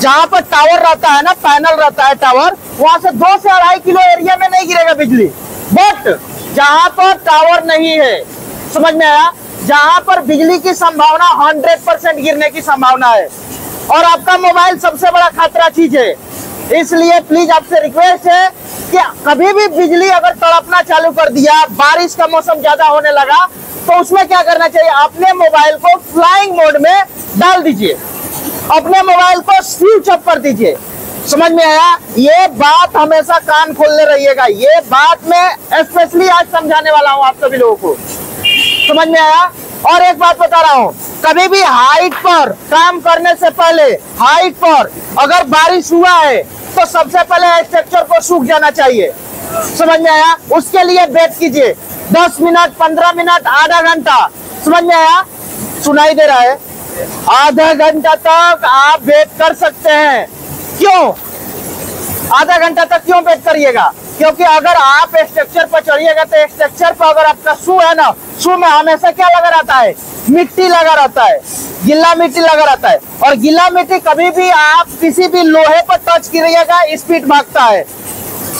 जहाँ पर टावर रहता है ना, पैनल रहता है टावर, वहां से 2 से 2.5 किलो एरिया में नहीं गिरेगा बिजली। बट जहाँ पर टावर नहीं है, समझ में आया, जहाँ पर बिजली की संभावना 100% गिरने की संभावना है, और आपका मोबाइल सबसे बड़ा खतरा चीज है। इसलिए प्लीज आपसे रिक्वेस्ट है कि कभी भी बिजली अगर तड़पना चालू कर दिया, बारिश का मौसम ज्यादा होने लगा, तो उसमें क्या करना चाहिए, अपने मोबाइल को फ्लाइंग मोड में डाल दीजिए, अपने मोबाइल को स्विच ऑफ कर दीजिए। समझ में आया? ये बात हमेशा कान खोलने रहिएगा, ये बात मैं स्पेशली आज समझाने वाला हूँ आप सभी लोगों को। समझ में आया? और एक बात बता रहा हूँ, कभी भी हाइट पर काम करने से पहले, हाइट पर अगर बारिश हुआ है तो सबसे पहले स्ट्रक्चर को सूख जाना चाहिए। समझ में आया? उसके लिए वेट कीजिए 10 मिनट, 15 मिनट, आधा घंटा। समझ में आया? सुनाई दे रहा है? आधा घंटा तक आप वेट कर सकते हैं। क्यों आधा घंटा तक क्यों वेट करिएगा? क्योंकि अगर आप स्ट्रक्चर पर चढ़िएगा तो स्ट्रक्चर पर अगर आपका शू है ना, शू में हमेशा क्या लगा रहता है, मिट्टी लगा रहता है, गीला मिट्टी लगा रहता है, और गीला मिट्टी कभी भी आप किसी भी लोहे पर टच कीजिएगा स्पीड भागता है।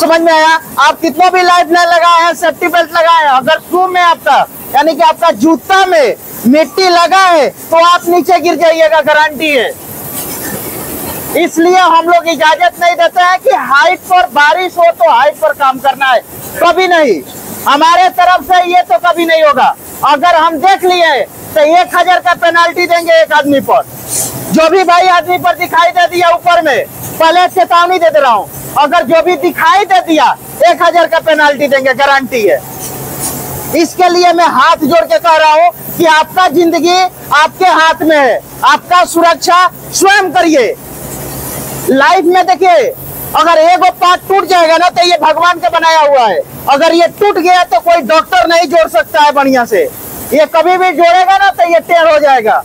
समझ में आया? आप कितना भी लाइफ लाइन लगाए हैं, सेफ्टी बेल्ट लगाए हैं, अगर शू में आपका यानी कि आपका जूता में मिट्टी लगा है तो आप नीचे गिर जाइएगा, गारंटी है। इसलिए हम लोग इजाजत नहीं देते हैं कि हाइट पर बारिश हो तो हाइट पर काम करना है, कभी नहीं, हमारे तरफ से ये तो कभी नहीं होगा। अगर हम देख लिए तो 1000 का पेनाल्टी देंगे एक आदमी पर, जो भी भाई आदमी पर दिखाई दे दिया ऊपर में, पहले चेतावनी दे रहा हूँ, अगर जो भी दिखाई दे दिया 1000 का पेनाल्टी देंगे, गारंटी है। इसके लिए मैं हाथ जोड़ के कह रहा हूँ कि आपका जिंदगी आपके हाथ में है, आपका सुरक्षा स्वयं करिए। लाइफ में देखिए, अगर एक पार्ट टूट जाएगा ना तो ये भगवान का बनाया हुआ है, अगर ये टूट गया तो कोई डॉक्टर नहीं जोड़ सकता है बढ़िया से, ये कभी भी जोड़ेगा ना तो ये टेढ़ हो जाएगा।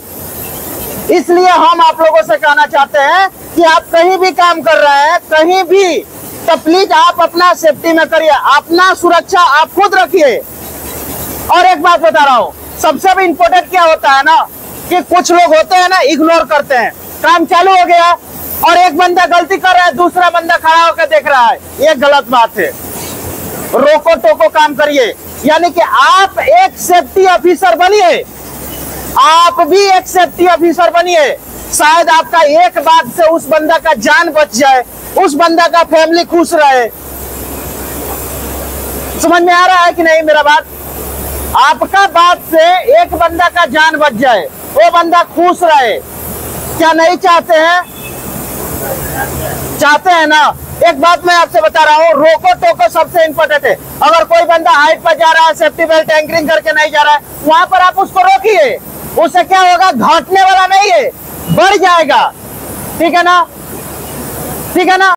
इसलिए हम आप लोगों से कहना चाहते हैं कि आप कहीं भी काम कर रहे हैं, कहीं भी, तो प्लीज आप अपना सेफ्टी में करिए, अपना सुरक्षा आप खुद रखिए। और एक बात बता रहा हूँ, सबसे भी इम्पोर्टेंट क्या होता है ना, कि कुछ लोग होते हैं ना, इग्नोर करते हैं, काम चालू हो गया और एक बंदा गलती कर रहा है, दूसरा बंदा खड़ा होकर देख रहा है, ये गलत बात है। रोको टोको काम करिए, यानी कि आप एक सेफ्टी ऑफिसर बनिए, आप भी एक सेफ्टी ऑफिसर बनिए। शायद आपका एक बात से उस बंदा का जान बच जाए, उस बंदा का फैमिली खुश रहे। समझ में आ रहा है कि नहीं मेरा बात? आपका बात से एक बंदा का जान बच जाए, वो बंदा खुश रहे, क्या नहीं चाहते हैं? चाहते हैं ना। एक बात मैं आपसे बता रहा हूँ, रोको टोको सबसे इम्पोर्टेंट है। अगर कोई बंदा हाइट पर जा रहा है, सेफ्टी बेल्ट एंकरिंग करके नहीं जा रहा है, वहां पर आप उसको रोकिए, उससे क्या होगा, घटने वाला नहीं है, बढ़ जाएगा। ठीक है ना? ठीक है ना?